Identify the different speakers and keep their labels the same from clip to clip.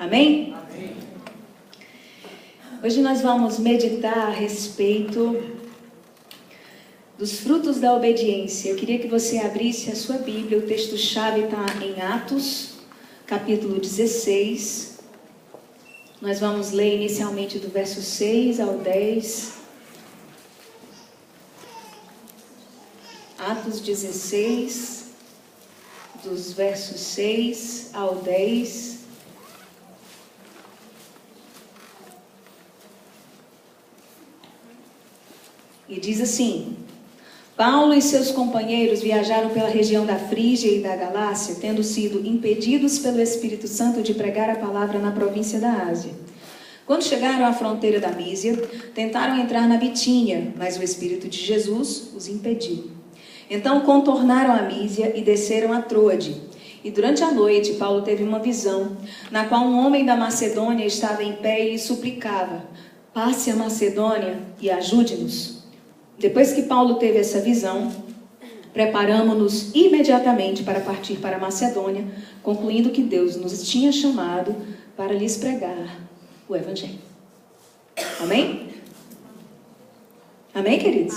Speaker 1: Amém?
Speaker 2: Amém.
Speaker 1: Hoje nós vamos meditar a respeito dos frutos da obediência. Eu queria que você abrisse a sua Bíblia. O texto-chave está em Atos, capítulo 16. Nós vamos ler inicialmente do verso 6 ao 10. Atos 16, dos versos 6 ao 10. E diz assim: Paulo e seus companheiros viajaram pela região da Frígia e da Galácia, tendo sido impedidos pelo Espírito Santo de pregar a palavra na província da Ásia. Quando chegaram à fronteira da Mísia, tentaram entrar na Bitínia, mas o Espírito de Jesus os impediu. Então contornaram a Mísia e desceram a Troade. E durante a noite Paulo teve uma visão, na qual um homem da Macedônia estava em pé e lhe suplicava: passe a Macedônia e ajude-nos. Depois que Paulo teve essa visão, preparamo-nos imediatamente para partir para a Macedônia, concluindo que Deus nos tinha chamado para lhes pregar o Evangelho. Amém? Amém, queridos?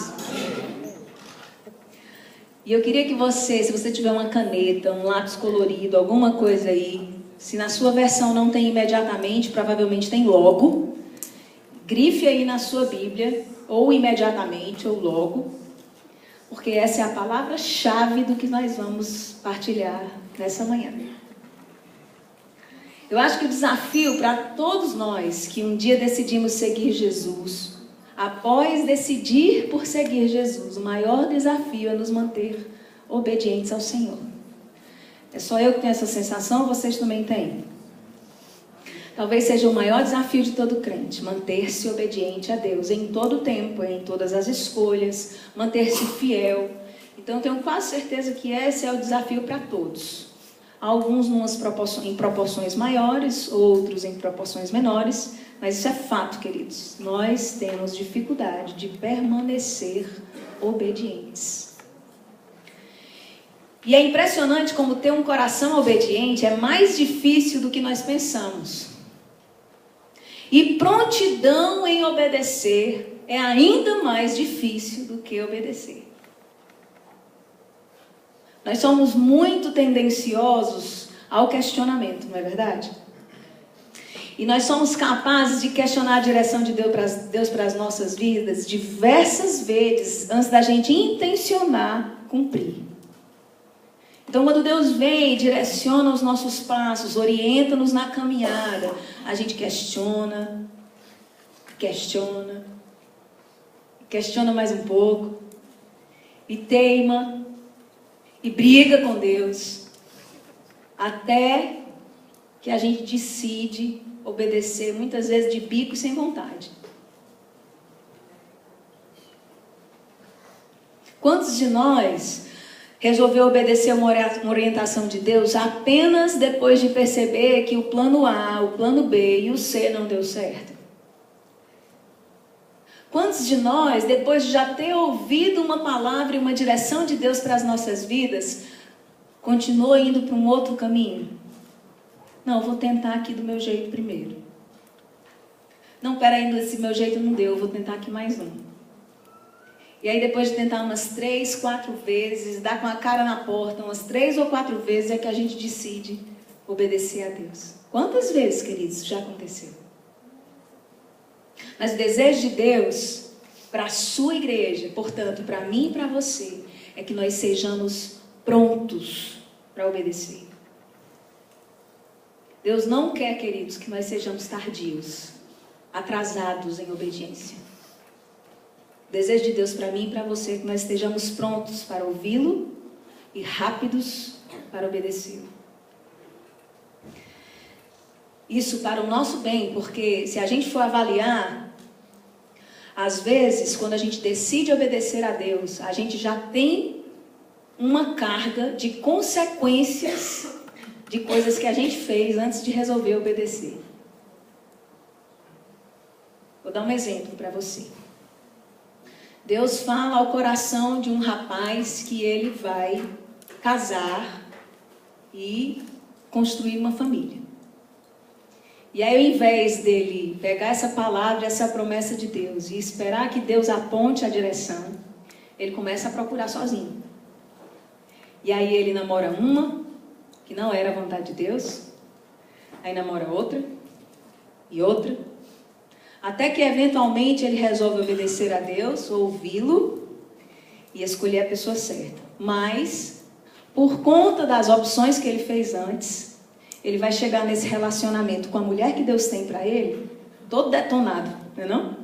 Speaker 1: E eu queria que você, se você tiver uma caneta, um lápis colorido, alguma coisa aí, se na sua versão não tem imediatamente, provavelmente tem logo, grife aí na sua Bíblia, ou imediatamente, ou logo, porque essa é a palavra-chave do que nós vamos partilhar nessa manhã. Eu acho que o desafio para todos nós que um dia decidimos seguir Jesus, após decidir por seguir Jesus, o maior desafio é nos manter obedientes ao Senhor. É só eu que tenho essa sensação, vocês também têm? Talvez seja o maior desafio de todo crente, manter-se obediente a Deus em todo o tempo, em todas as escolhas, manter-se fiel. Então eu tenho quase certeza que esse é o desafio para todos. Alguns em proporções maiores, outros em proporções menores, mas isso é fato, queridos. Nós temos dificuldade de permanecer obedientes. E é impressionante como ter um coração obediente é mais difícil do que nós pensamos. E prontidão em obedecer é ainda mais difícil do que obedecer. Nós somos muito tendenciosos ao questionamento, não é verdade? E nós somos capazes de questionar a direção de Deus para as nossas vidas diversas vezes antes da gente intencionar cumprir. Então, quando Deus vem e direciona os nossos passos, orienta-nos na caminhada, a gente questiona mais um pouco, e teima, e briga com Deus, até que a gente decide obedecer, muitas vezes de bico e sem vontade. Quantos de nós resolveu obedecer uma orientação de Deus apenas depois de perceber que o plano A, o plano B e o C não deu certo? Quantos de nós, depois de já ter ouvido uma palavra e uma direção de Deus para as nossas vidas, continuou indo para um outro caminho? Não, eu vou tentar aqui do meu jeito primeiro. Não, peraí, esse meu jeito não deu, eu vou tentar aqui mais um. E aí depois de tentar umas 3, 4 vezes, dar com a cara na porta umas 3 ou 4 vezes, é que a gente decide obedecer a Deus. Quantas vezes, queridos, já aconteceu? Mas o desejo de Deus para a sua igreja, portanto, para mim e para você, é que nós sejamos prontos para obedecer. Deus não quer, queridos, que nós sejamos tardios, atrasados em obediência. O desejo de Deus para mim e para você é que nós estejamos prontos para ouvi-lo e rápidos para obedecê-lo. Isso para o nosso bem, porque se a gente for avaliar, às vezes, quando a gente decide obedecer a Deus, a gente já tem uma carga de consequências de coisas que a gente fez antes de resolver obedecer. Vou dar um exemplo para você. Deus fala ao coração de um rapaz que ele vai casar e construir uma família. E aí, ao invés dele pegar essa palavra, essa promessa de Deus e esperar que Deus aponte a direção, ele começa a procurar sozinho. E aí ele namora uma, que não era a vontade de Deus, aí namora outra, e outra, até que eventualmente ele resolve obedecer a Deus, ouvi-lo e escolher a pessoa certa. Mas, por conta das opções que ele fez antes, ele vai chegar nesse relacionamento com a mulher que Deus tem para ele, todo detonado, não é não?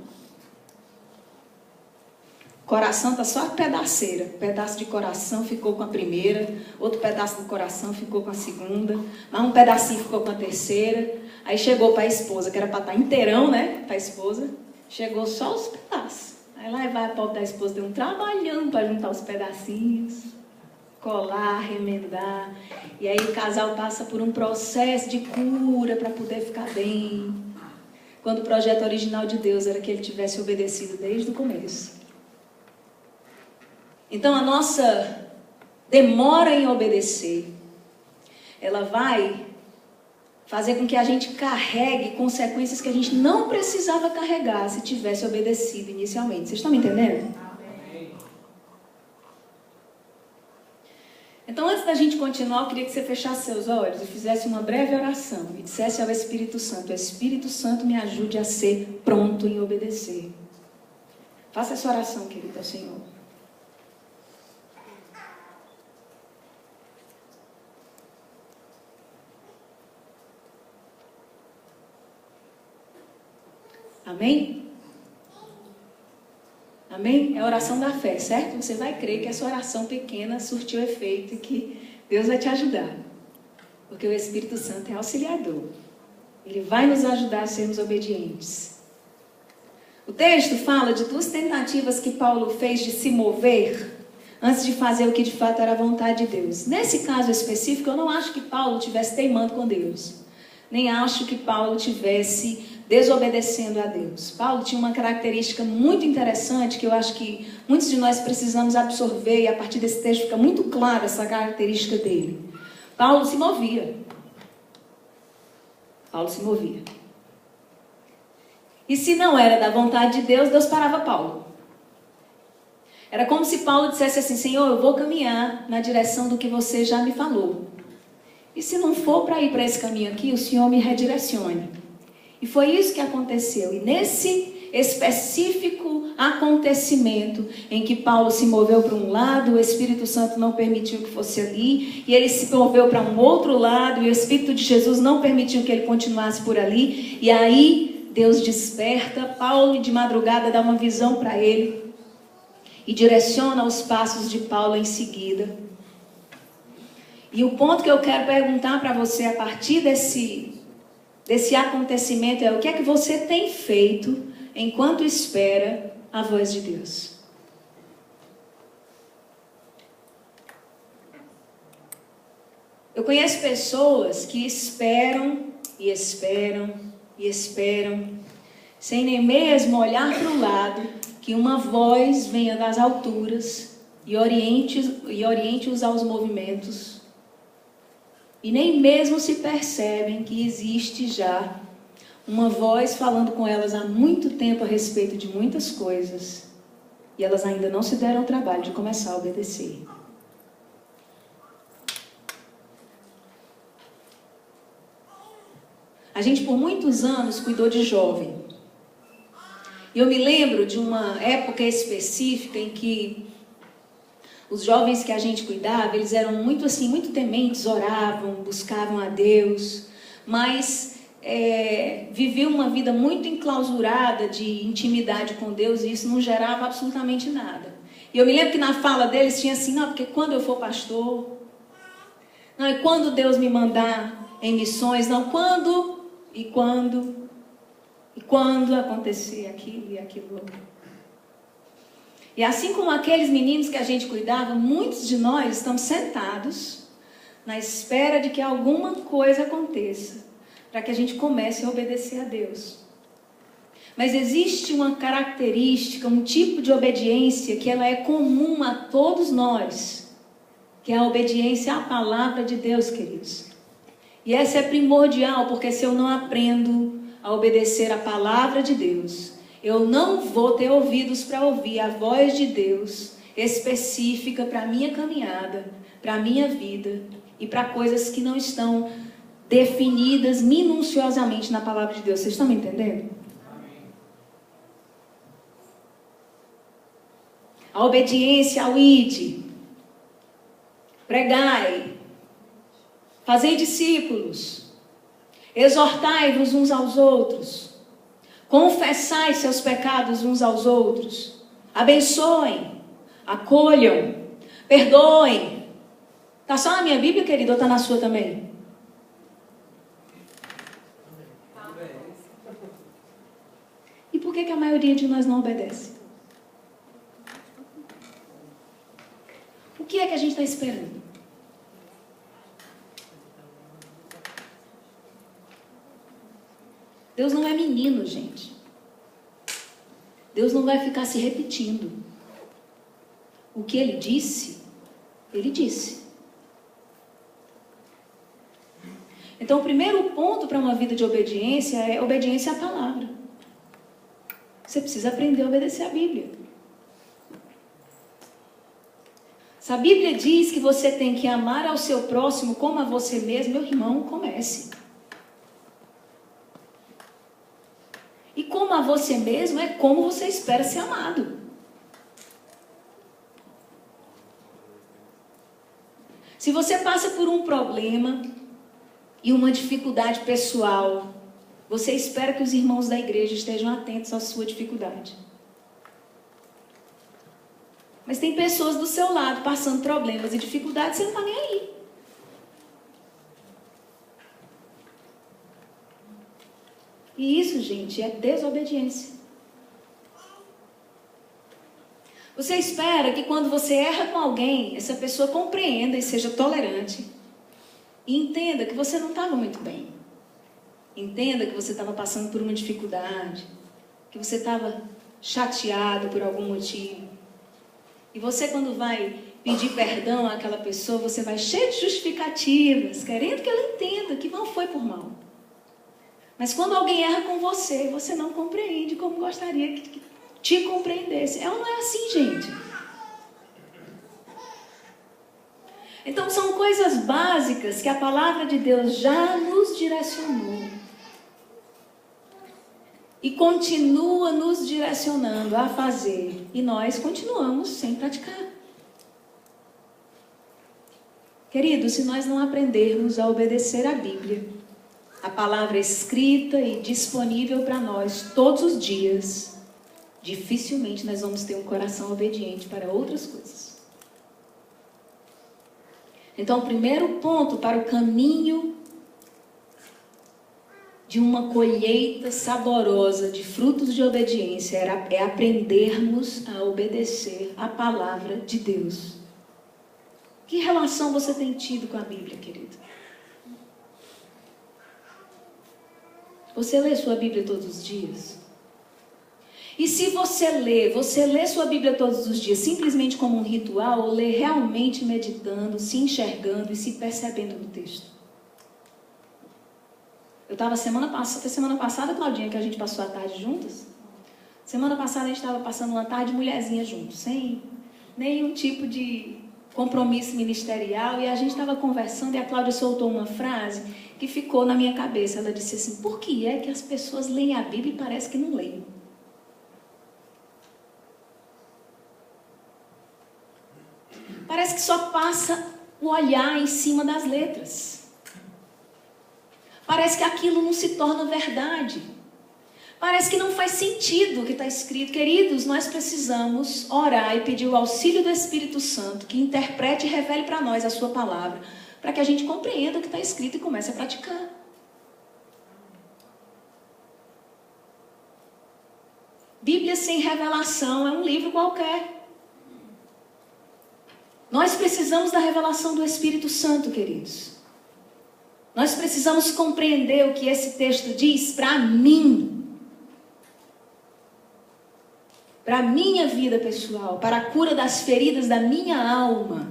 Speaker 1: Coração está só a pedaceira. Pedaço de coração ficou com a primeira, outro pedaço do coração ficou com a segunda, mas um pedacinho ficou com a terceira. Aí chegou para a esposa, que era para estar inteirão, né? Para a esposa. Chegou só os pedaços. Aí lá vai a pobre da esposa, deu um trabalhando para juntar os pedacinhos, colar, remendar. E aí o casal passa por um processo de cura para poder ficar bem. Quando o projeto original de Deus era que ele tivesse obedecido desde o começo. Então a nossa demora em obedecer, ela vai fazer com que a gente carregue consequências que a gente não precisava carregar se tivesse obedecido inicialmente. Vocês estão me entendendo? Então, antes da gente continuar, eu queria que você fechasse seus olhos e fizesse uma breve oração e dissesse ao Espírito Santo: Espírito Santo, me ajude a ser pronto em obedecer. Faça essa oração, querido, ao Senhor. Amém? Amém? É a oração da fé, certo? Você vai crer que essa oração pequena surtiu efeito e que Deus vai te ajudar. Porque o Espírito Santo é auxiliador. Ele vai nos ajudar a sermos obedientes. O texto fala de 2 tentativas que Paulo fez de se mover antes de fazer o que de fato era a vontade de Deus. Nesse caso específico, eu não acho que Paulo estivesse teimando com Deus. Nem acho que Paulo estivesse desobedecendo a Deus. Paulo tinha uma característica muito interessante que eu acho que muitos de nós precisamos absorver, e a partir desse texto fica muito clara essa característica dele. Paulo se movia. Paulo se movia. E se não era da vontade de Deus, Deus parava Paulo. Era como se Paulo dissesse assim: Senhor, eu vou caminhar na direção do que você já me falou. E se não for para ir para esse caminho aqui, o Senhor me redirecione. E foi isso que aconteceu. E nesse específico acontecimento em que Paulo se moveu para um lado, o Espírito Santo não permitiu que fosse ali, e ele se moveu para um outro lado, e o Espírito de Jesus não permitiu que ele continuasse por ali, e aí Deus desperta Paulo e de madrugada dá uma visão para ele, e direciona os passos de Paulo em seguida. E o ponto que eu quero perguntar para você a partir desse acontecimento é: o que é que você tem feito enquanto espera a voz de Deus? Eu conheço pessoas que esperam e esperam e esperam, sem nem mesmo olhar para o lado, que uma voz venha das alturas e oriente-os aos movimentos. E nem mesmo se percebem que existe já uma voz falando com elas há muito tempo a respeito de muitas coisas. E elas ainda não se deram o trabalho de começar a obedecer. A gente por muitos anos cuidou de jovem. E eu me lembro de uma época específica em que os jovens que a gente cuidava, eles eram muito assim, muito tementes, oravam, buscavam a Deus, mas viviam uma vida muito enclausurada de intimidade com Deus, e isso não gerava absolutamente nada. E eu me lembro que na fala deles tinha assim: não, porque quando eu for pastor, não, e quando Deus me mandar em missões, não, quando acontecer aquilo e aquilo outro. E assim como aqueles meninos que a gente cuidava, muitos de nós estamos sentados na espera de que alguma coisa aconteça, para que a gente comece a obedecer a Deus. Mas existe uma característica, um tipo de obediência que ela é comum a todos nós, que é a obediência à palavra de Deus, queridos. E essa é primordial, porque se eu não aprendo a obedecer a palavra de Deus, eu não vou ter ouvidos para ouvir a voz de Deus específica para a minha caminhada, para a minha vida e para coisas que não estão definidas minuciosamente na palavra de Deus. Vocês estão me entendendo? A obediência ao ide, pregai, fazei discípulos, exortai-vos uns aos outros, confessai seus pecados uns aos outros, abençoem, acolham, perdoem. Está só na minha Bíblia, querido, ou está na sua também? E por que a maioria de nós não obedece? O que é que a gente está esperando? Deus não é menino, gente. Deus não vai ficar se repetindo. O que Ele disse, Ele disse. Então, o primeiro ponto para uma vida de obediência é obediência à palavra. Você precisa aprender a obedecer à Bíblia. Se a Bíblia diz que você tem que amar ao seu próximo como a você mesmo, meu irmão, comece. E como a você mesmo é como você espera ser amado. Se você passa por um problema e uma dificuldade pessoal, você espera que os irmãos da igreja estejam atentos à sua dificuldade. Mas tem pessoas do seu lado passando problemas e dificuldades, você não está nem aí. E isso, gente, é desobediência. Você espera que quando você erra com alguém, essa pessoa compreenda e seja tolerante. E entenda que você não estava muito bem. Entenda que você estava passando por uma dificuldade. Que você estava chateado por algum motivo. E você, quando vai pedir perdão àquela pessoa, você vai cheio de justificativas, querendo que ela entenda que não foi por mal. Mas quando alguém erra com você, você não compreende como gostaria que te compreendesse. Não é assim, gente. Então, são coisas básicas que a palavra de Deus já nos direcionou. E continua nos direcionando a fazer. E nós continuamos sem praticar. Queridos, se nós não aprendermos a obedecer a Bíblia, a palavra escrita e disponível para nós todos os dias, dificilmente nós vamos ter um coração obediente para outras coisas. Então, o primeiro ponto para o caminho de uma colheita saborosa de frutos de obediência é aprendermos a obedecer a palavra de Deus. Que relação você tem tido com a Bíblia, querido? Você lê sua Bíblia todos os dias? E se você lê sua Bíblia todos os dias simplesmente como um ritual, ou lê realmente meditando, se enxergando e se percebendo no texto? Eu estava semana passada, Claudinha, que a gente passou a tarde juntas. Semana passada a gente estava passando uma tarde mulherzinha juntos, sem nenhum tipo de compromisso ministerial. E a gente estava conversando e a Cláudia soltou uma frase que ficou na minha cabeça. Ela disse assim: por que é que as pessoas leem a Bíblia e parece que não leem? Parece que só passa o olhar em cima das letras. Parece que aquilo não se torna verdade. Parece que não faz sentido o que está escrito. Queridos, nós precisamos orar e pedir o auxílio do Espírito Santo, que interprete e revele para nós a sua palavra, para que a gente compreenda o que está escrito e comece a praticar. Bíblia sem revelação é um livro qualquer. Nós precisamos da revelação do Espírito Santo, queridos. Nós precisamos compreender o que esse texto diz para mim. Para a minha vida pessoal, para a cura das feridas da minha alma,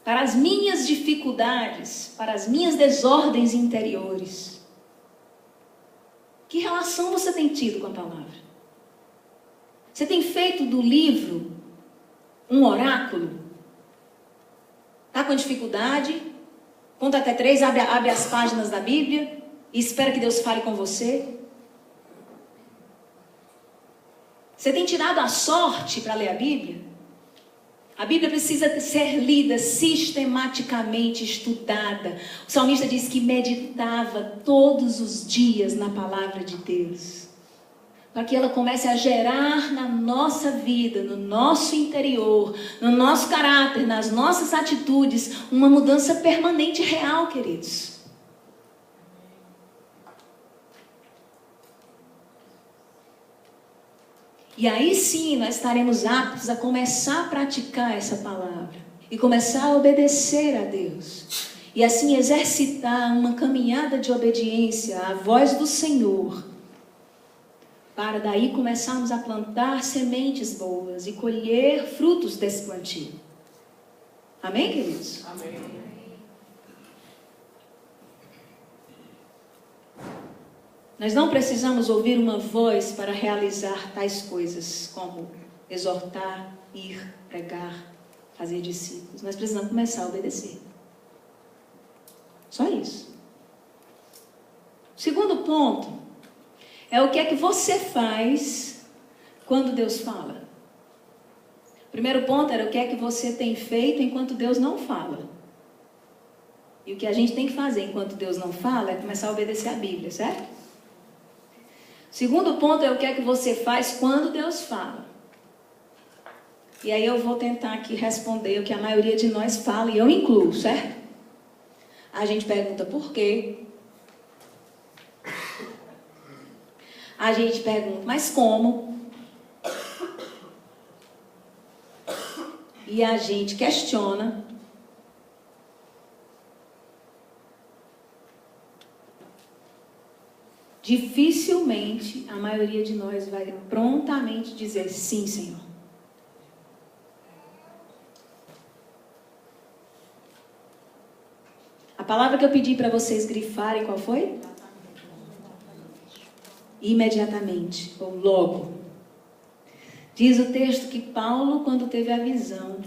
Speaker 1: para as minhas dificuldades, para as minhas desordens interiores. Que relação você tem tido com a palavra? Você tem feito do livro um oráculo? Está com dificuldade? Conta até 3, abre as páginas da Bíblia e espera que Deus fale com você. Você tem tirado a sorte para ler a Bíblia? A Bíblia precisa ser lida sistematicamente, estudada. O salmista diz que meditava todos os dias na palavra de Deus, para que ela comece a gerar na nossa vida, no nosso interior, no nosso caráter, nas nossas atitudes, uma mudança permanente e real, queridos. E aí sim nós estaremos aptos a começar a praticar essa palavra e começar a obedecer a Deus. E assim exercitar uma caminhada de obediência à voz do Senhor, para daí começarmos a plantar sementes boas e colher frutos desse plantio. Amém, queridos?
Speaker 2: Amém.
Speaker 1: Nós não precisamos ouvir uma voz para realizar tais coisas, como exortar, ir, pregar, fazer discípulos. Nós precisamos começar a obedecer. Só isso. O segundo ponto é o que é que você faz quando Deus fala. O primeiro ponto era o que é que você tem feito enquanto Deus não fala. E o que a gente tem que fazer enquanto Deus não fala é começar a obedecer a Bíblia, certo? O segundo ponto é o que é que você faz quando Deus fala. E aí eu vou tentar aqui responder o que a maioria de nós fala, e eu incluo, certo? A gente pergunta por quê? A gente pergunta, mas como? E a gente questiona. Dificilmente a maioria de nós vai prontamente dizer sim, Senhor. A palavra que eu pedi para vocês grifarem, qual foi? Imediatamente, ou logo. Diz o texto que Paulo, quando teve a visão,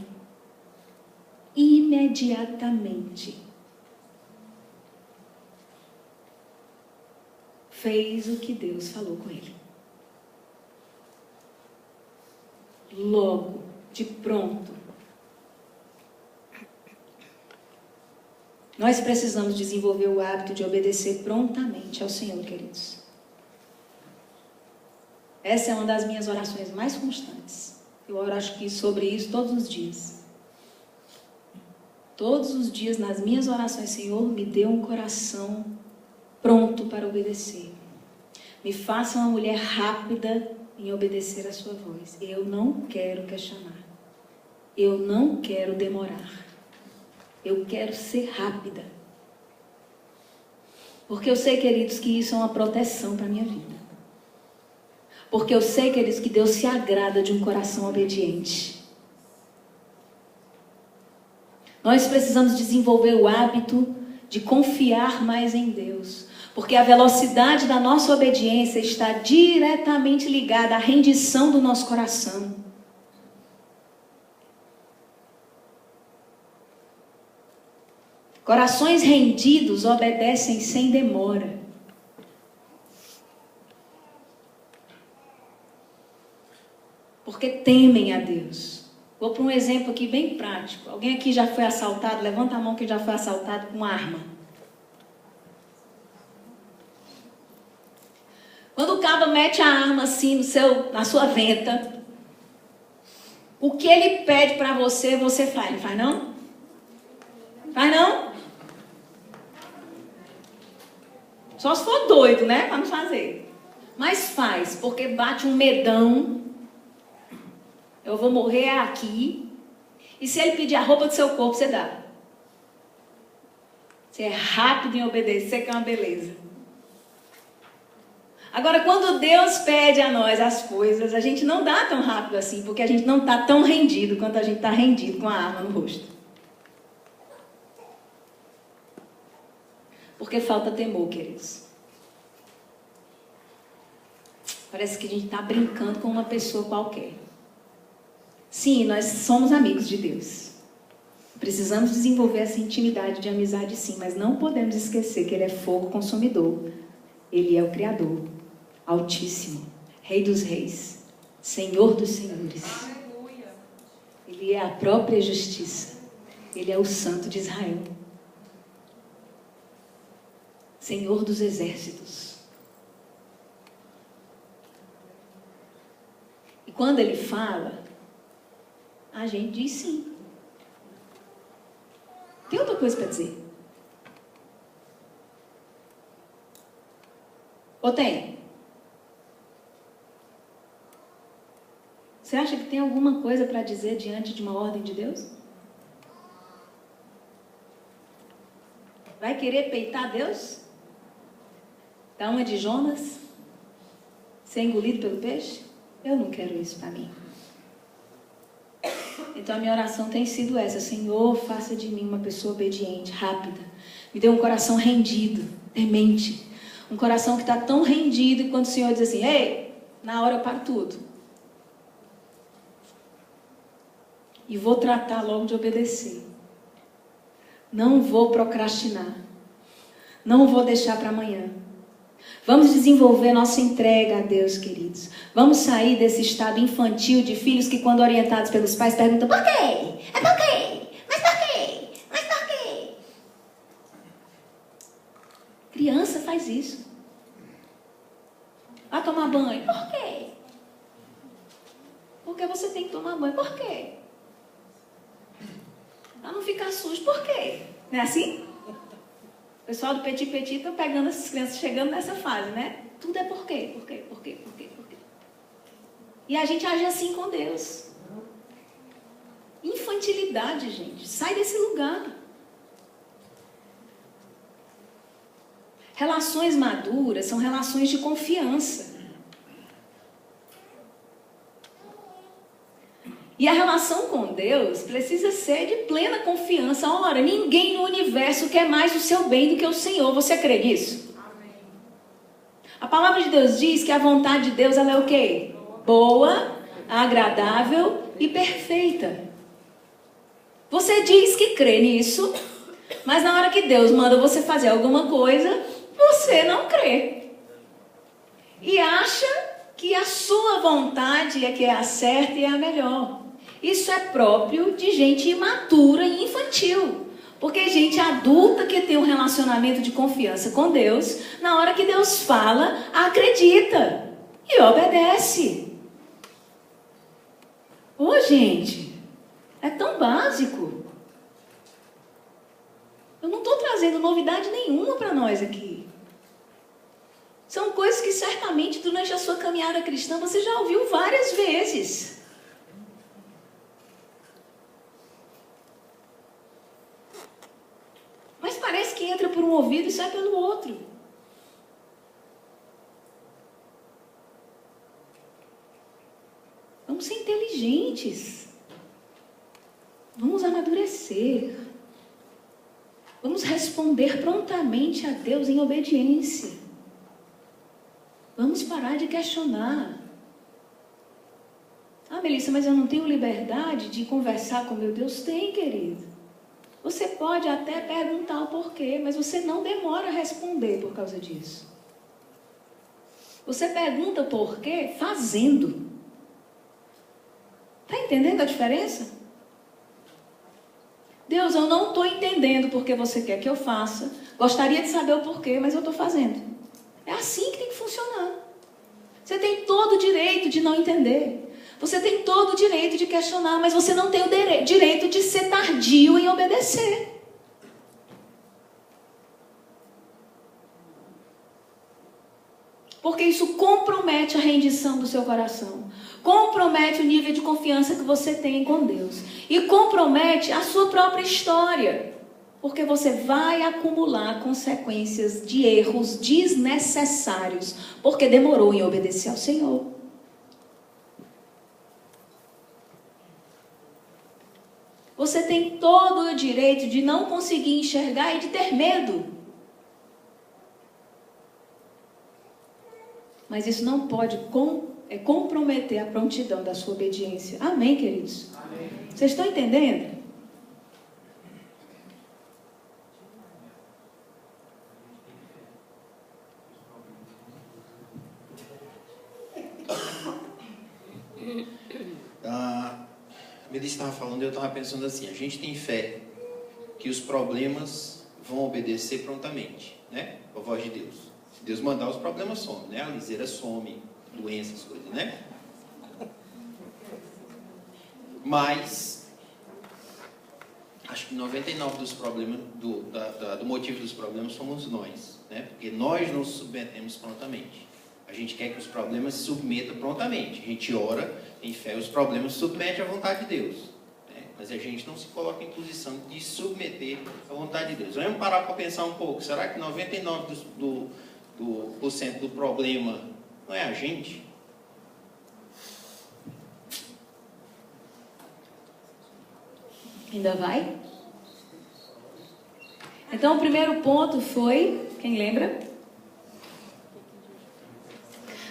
Speaker 1: imediatamente fez o que Deus falou com ele. Logo, de pronto. Nós precisamos desenvolver o hábito de obedecer prontamente ao Senhor, queridos. Essa é uma das minhas orações mais constantes. Eu oro, acho que sobre isso todos os dias. Todos os dias nas minhas orações, Senhor, me dê um coração pronto para obedecer. Me faça uma mulher rápida em obedecer a sua voz. Eu não quero questionar. Eu não quero demorar. Eu quero ser rápida. Porque eu sei, queridos, que isso é uma proteção para a minha vida. Porque eu sei, queridos, que Deus se agrada de um coração obediente. Nós precisamos desenvolver o hábito de confiar mais em Deus. Porque a velocidade da nossa obediência está diretamente ligada à rendição do nosso coração. Corações rendidos obedecem sem demora. Porque temem a Deus. Vou para um exemplo aqui bem prático. Alguém aqui já foi assaltado? Levanta a mão quem já foi assaltado com arma. Quando o cabo mete a arma assim na sua venta, o que ele pede para você, você faz. Não faz não? Faz não? Só se for doido, né? Para não fazer. Mas faz, porque bate um medão. Eu vou morrer aqui. E se ele pedir a roupa do seu corpo, você dá. Você é rápido em obedecer, que é uma beleza. Agora, quando Deus pede a nós as coisas, a gente não dá tão rápido assim, porque a gente não está tão rendido quanto a gente está rendido com a arma no rosto. Porque falta temor, queridos. Parece que a gente está brincando com uma pessoa qualquer. Sim, nós somos amigos de Deus. Precisamos desenvolver essa intimidade de amizade, sim, mas não podemos esquecer que Ele é fogo consumidor. Ele é o Criador, Altíssimo, Rei dos Reis, Senhor dos Senhores.
Speaker 2: Aleluia.
Speaker 1: Ele é a própria justiça. Ele é o Santo de Israel. Senhor dos exércitos. E quando Ele fala, a gente diz sim. Tem outra coisa para dizer? Ou tem? Você acha que tem alguma coisa para dizer diante de uma ordem de Deus? Vai querer peitar Deus? Dar uma de Jonas? Ser engolido pelo peixe? Eu não quero isso para mim. Então a minha oração tem sido essa: Senhor, faça de mim uma pessoa obediente, rápida. Me dê um coração rendido, temente. Um coração que está tão rendido que quando o Senhor diz assim, ei, na hora eu paro tudo. E vou tratar logo de obedecer. Não vou procrastinar. Não vou deixar para amanhã. Vamos desenvolver nossa entrega a Deus, queridos. Vamos sair desse estado infantil de filhos que, quando orientados pelos pais, perguntam: por quê? É por quê? Mas por quê? Mas por quê? Criança faz isso. Vai tomar banho. Por quê? Porque você tem que tomar banho. Por quê? Para não ficar sujo. Por quê? Não é assim? O pessoal do Petit Petit está pegando essas crianças, chegando nessa fase, né? Tudo é por quê? Por quê? Por quê? Por quê? Por quê? E a gente age assim com Deus. Infantilidade, gente. Sai desse lugar. Relações maduras são relações de confiança. E a relação com Deus precisa ser de plena confiança. Ora, ninguém no universo quer mais o seu bem do que o Senhor. Você crê nisso?
Speaker 2: Amém.
Speaker 1: A palavra de Deus diz que a vontade de Deus, ela é o quê? Boa, agradável e perfeita. Você diz que crê nisso, mas na hora que Deus manda você fazer alguma coisa, você não crê. E acha que a sua vontade é que é a certa e é a melhor. Isso é próprio de gente imatura e infantil. Porque gente adulta que tem um relacionamento de confiança com Deus, na hora que Deus fala, acredita e obedece. Ô, gente, é tão básico. Eu não estou trazendo novidade nenhuma para nós aqui. São coisas que certamente durante a sua caminhada cristã você já ouviu várias vezes. Mas parece que entra por um ouvido e sai pelo outro. Vamos ser inteligentes. Vamos amadurecer. Vamos responder prontamente a Deus em obediência. Vamos parar de questionar. Ah, Melissa, mas eu não tenho liberdade de conversar com meu Deus? Tem, querido. Você pode até perguntar o porquê, mas você não demora a responder por causa disso. Você pergunta por quê fazendo. Está entendendo a diferença? Deus, eu não estou entendendo porque você quer que eu faça. Gostaria de saber o porquê, mas eu estou fazendo. É assim que tem que funcionar. Você tem todo o direito de não entender. Você tem todo o direito de questionar, mas você não tem o direito de ser tardio em obedecer. Porque isso compromete a rendição do seu coração. Compromete o nível de confiança que você tem com Deus. E compromete a sua própria história. Porque você vai acumular consequências de erros desnecessários. Porque demorou em obedecer ao Senhor. Você tem todo o direito de não conseguir enxergar e de ter medo. Mas isso não pode comprometer a prontidão da sua obediência. Amém, queridos? Amém. Vocês estão entendendo?
Speaker 2: A Melissa estava falando, eu estava pensando assim, a gente tem fé que os problemas vão obedecer prontamente, né? A voz de Deus. Se Deus mandar, os problemas somem, né? A liseira some, doenças, coisas, né? Mas acho que 99% dos problemas, do motivo dos problemas somos nós, né? Porque nós não submetemos prontamente. A gente quer que os problemas se submetam prontamente. A gente ora, tem fé, os problemas se submetem à vontade de Deus. Né? Mas a gente não se coloca em posição de submeter à vontade de Deus. Vamos parar para pensar um pouco. Será que 99% do problema não é a gente?
Speaker 1: Ainda vai? Então, o primeiro ponto foi, quem lembra?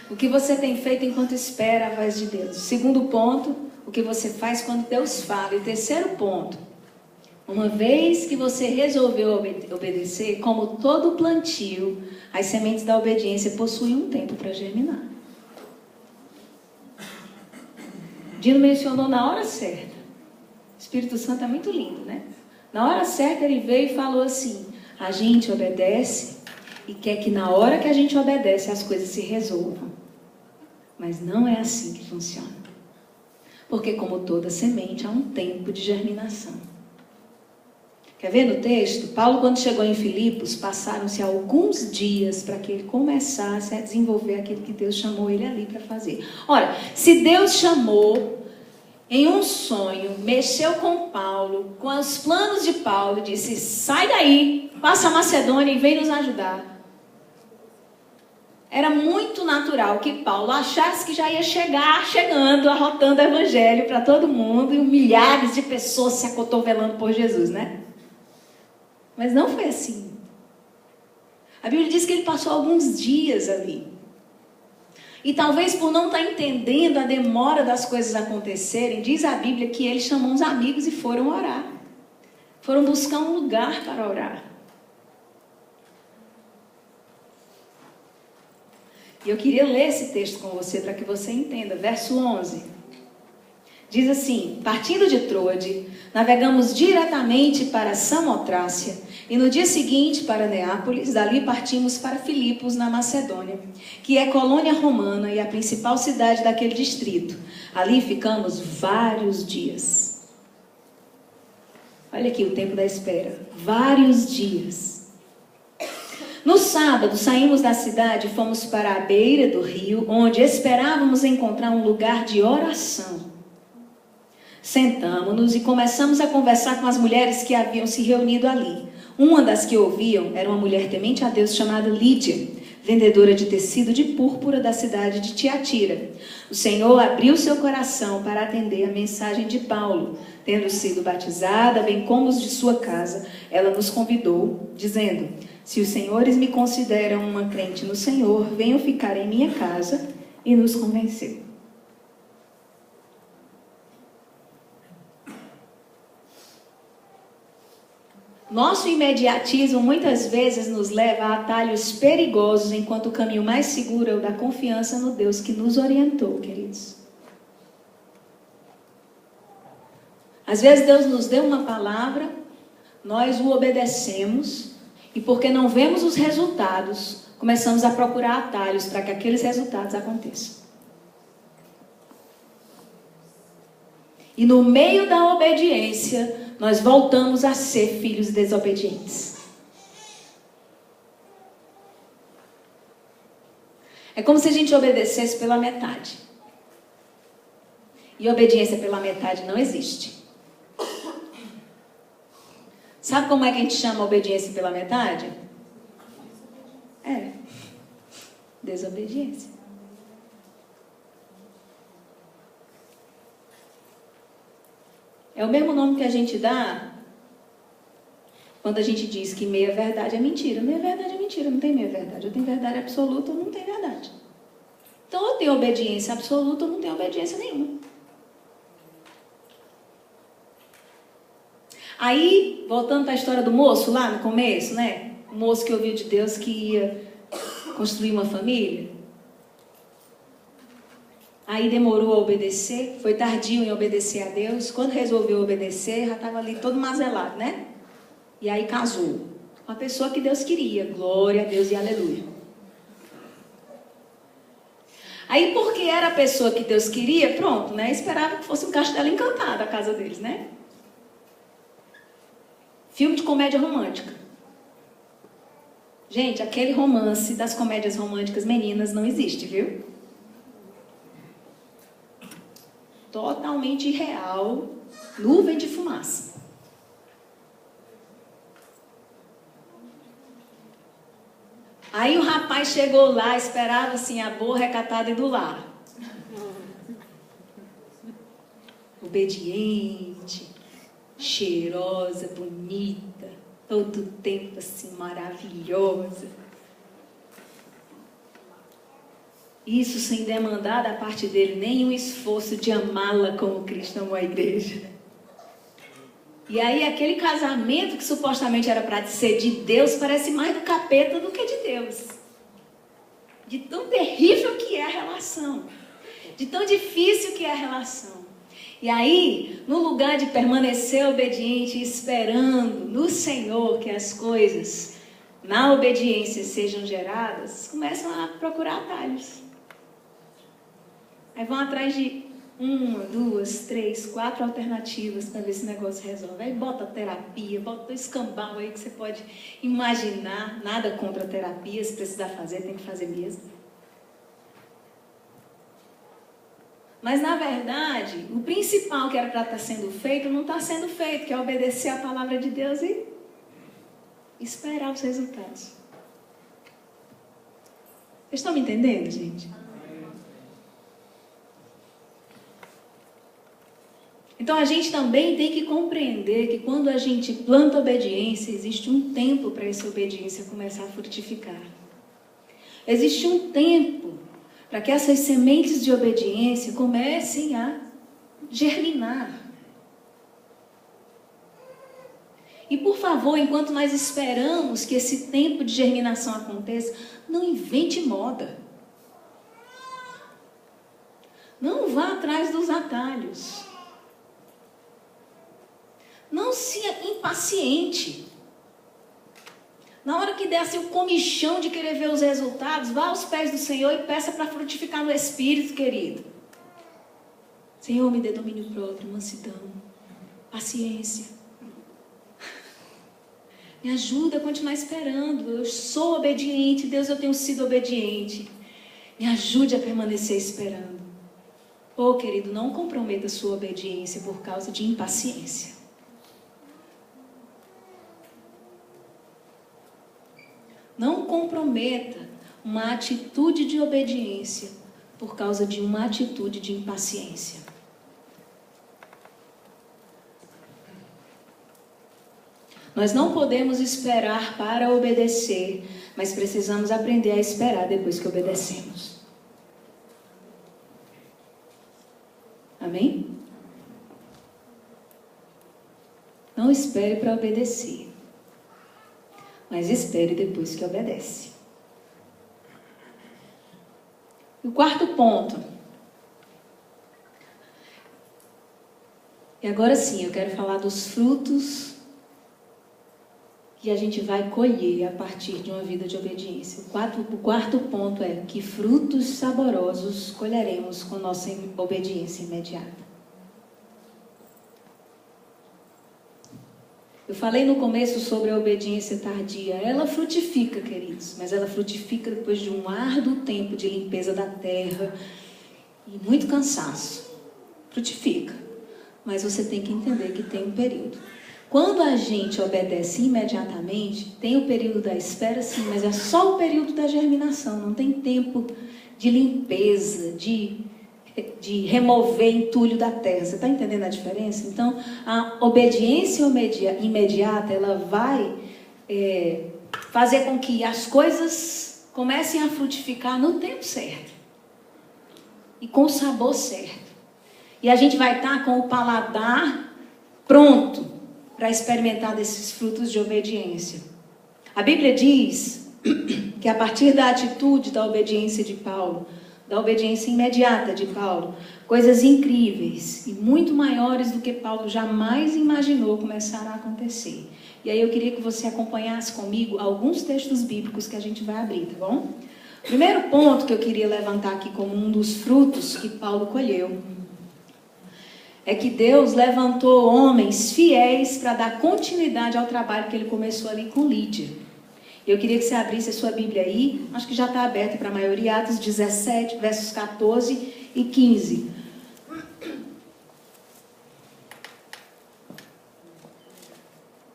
Speaker 1: O que você tem feito enquanto espera a voz de Deus. Segundo ponto, o que você faz quando Deus fala. E terceiro ponto, uma vez que você resolveu obedecer, como todo plantio, as sementes da obediência possuem um tempo para germinar. Dino mencionou na hora certa. O Espírito Santo é muito lindo, né? Na hora certa ele veio e falou assim, a gente obedece e quer que na hora que a gente obedece as coisas se resolvam. Mas não é assim que funciona. Porque como toda semente há um tempo de germinação. Quer ver no texto? Paulo, quando chegou em Filipos, passaram-se alguns dias para que ele começasse a desenvolver aquilo que Deus chamou ele ali para fazer. Ora, se Deus chamou em um sonho, mexeu com Paulo, com os planos de Paulo, e disse, sai daí, passa a Macedônia e vem nos ajudar. Era muito natural que Paulo achasse que já ia chegando, arrotando o evangelho para todo mundo, e milhares de pessoas se acotovelando por Jesus, né? Mas não foi assim. A Bíblia diz que ele passou alguns dias ali. E talvez por não estar entendendo a demora das coisas acontecerem, diz a Bíblia que ele chamou uns amigos e foram orar. Foram buscar um lugar para orar. E eu queria ler esse texto com você para que você entenda. Verso 11. Diz assim, partindo de Troade, navegamos diretamente para Samotrácia e no dia seguinte para Neápolis, dali partimos para Filipos, na Macedônia, que é colônia romana e a principal cidade daquele distrito. Ali ficamos vários dias. Olha aqui o tempo da espera. Vários dias. No sábado, saímos da cidade e fomos para a beira do rio, onde esperávamos encontrar um lugar de oração. Sentamo-nos e começamos a conversar com as mulheres que haviam se reunido ali. Uma das que ouviam era uma mulher temente a Deus chamada Lídia, vendedora de tecido de púrpura da cidade de Tiatira. O Senhor abriu seu coração para atender a mensagem de Paulo. Tendo sido batizada, bem como os de sua casa, ela nos convidou, dizendo, se os senhores me consideram uma crente no Senhor, venham ficar em minha casa, e nos convenceu. Nosso imediatismo muitas vezes nos leva a atalhos perigosos, enquanto o caminho mais seguro é o da confiança no Deus que nos orientou, queridos. Às vezes Deus nos deu uma palavra, nós o obedecemos, e porque não vemos os resultados, começamos a procurar atalhos para que aqueles resultados aconteçam. E no meio da obediência, nós voltamos a ser filhos desobedientes. É como se a gente obedecesse pela metade. E obediência pela metade não existe. Sabe como é que a gente chama a obediência pela metade? É desobediência. É o mesmo nome que a gente dá quando a gente diz que meia verdade é mentira. Meia verdade é mentira, não tem meia verdade. Ou tem verdade absoluta ou não tem verdade. Então, ou tem obediência absoluta ou não tem obediência nenhuma. Aí, voltando para a história do moço lá no começo, né? O moço que ouviu de Deus que ia construir uma família. Aí demorou a obedecer, foi tardio em obedecer a Deus. Quando resolveu obedecer, já estava ali todo mazelado, né? E aí casou com a pessoa que Deus queria. Glória a Deus e aleluia. Aí, porque era a pessoa que Deus queria, pronto, né? Esperava que fosse um castelo encantado a casa deles, né? Filme de comédia romântica. Gente, aquele romance das comédias românticas meninas não existe, viu? Totalmente irreal, nuvem de fumaça. Aí o rapaz chegou lá, esperava assim a boa recatada e do lar. Obediente, cheirosa, bonita, todo tempo assim maravilhosa. Isso sem demandar da parte dele nenhum esforço de amá-la como Cristo amou a igreja. E aí aquele casamento que supostamente era para ser de Deus parece mais do capeta do que de Deus. De tão terrível que é a relação. De tão difícil que é a relação. E aí, no lugar de permanecer obediente, esperando no Senhor que as coisas na obediência sejam geradas, começam a procurar atalhos. Aí vão atrás de 1, 2, 3, 4 alternativas para ver se o negócio resolve. Aí bota terapia, bota o escambau aí que você pode imaginar. Nada contra a terapia, se precisar fazer, tem que fazer mesmo. Mas, na verdade, o principal que era para estar sendo feito, não está sendo feito, que é obedecer a palavra de Deus e esperar os resultados. Vocês estão me entendendo, gente? Então, a gente também tem que compreender que quando a gente planta obediência, existe um tempo para essa obediência começar a frutificar. Existe um tempo para que essas sementes de obediência comecem a germinar. E, por favor, enquanto nós esperamos que esse tempo de germinação aconteça, não invente moda. Não vá atrás dos atalhos. Não se impaciente. Na hora que der assim o comichão de querer ver os resultados, vá aos pés do Senhor e peça para frutificar no Espírito, querido. Senhor, me dê domínio próprio, mansidão, paciência. Me ajuda a continuar esperando. Eu sou obediente, Deus, eu tenho sido obediente. Me ajude a permanecer esperando. Oh, querido, não comprometa a sua obediência por causa de impaciência. Não comprometa uma atitude de obediência por causa de uma atitude de impaciência. Nós não podemos esperar para obedecer, mas precisamos aprender a esperar depois que obedecemos. Amém? Não espere para obedecer, mas espere depois que obedece. E o quarto ponto. E agora sim, eu quero falar dos frutos que a gente vai colher a partir de uma vida de obediência. O quarto ponto é que frutos saborosos colheremos com nossa obediência imediata. Eu falei no começo sobre a obediência tardia. Ela frutifica, queridos, mas ela frutifica depois de um árduo tempo de limpeza da terra e muito cansaço. Frutifica, mas você tem que entender que tem um período. Quando a gente obedece imediatamente, tem o período da espera, sim, mas é só o período da germinação. Não tem tempo de limpeza, de remover entulho da terra. Você está entendendo a diferença? Então, a obediência imediata, ela vai fazer com que as coisas comecem a frutificar no tempo certo. e com o sabor certo. E a gente vai estar com o paladar pronto para experimentar desses frutos de obediência. A Bíblia diz que a partir da atitude da obediência de Paulo, da obediência imediata de Paulo, coisas incríveis e muito maiores do que Paulo jamais imaginou começaram a acontecer. E aí eu queria que você acompanhasse comigo alguns textos bíblicos que a gente vai abrir, tá bom? O primeiro ponto que eu queria levantar aqui como um dos frutos que Paulo colheu é que Deus levantou homens fiéis para dar continuidade ao trabalho que ele começou ali com Lídia. Eu queria que você abrisse a sua Bíblia aí, acho que já está aberta para a maioria, Atos 17, versos 14 e 15.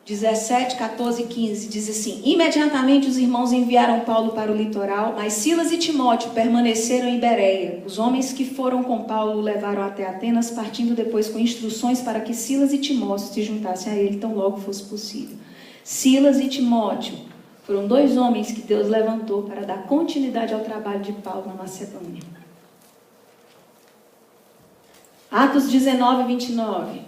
Speaker 1: 17, 14 e 15, diz assim: imediatamente os irmãos enviaram Paulo para o litoral, mas Silas e Timóteo permaneceram em Bereia. Os homens que foram com Paulo o levaram até Atenas, partindo depois com instruções para que Silas e Timóteo se juntassem a ele tão logo fosse possível. Silas e Timóteo foram dois homens que Deus levantou para dar continuidade ao trabalho de Paulo na Macedônia. Atos 19, 29.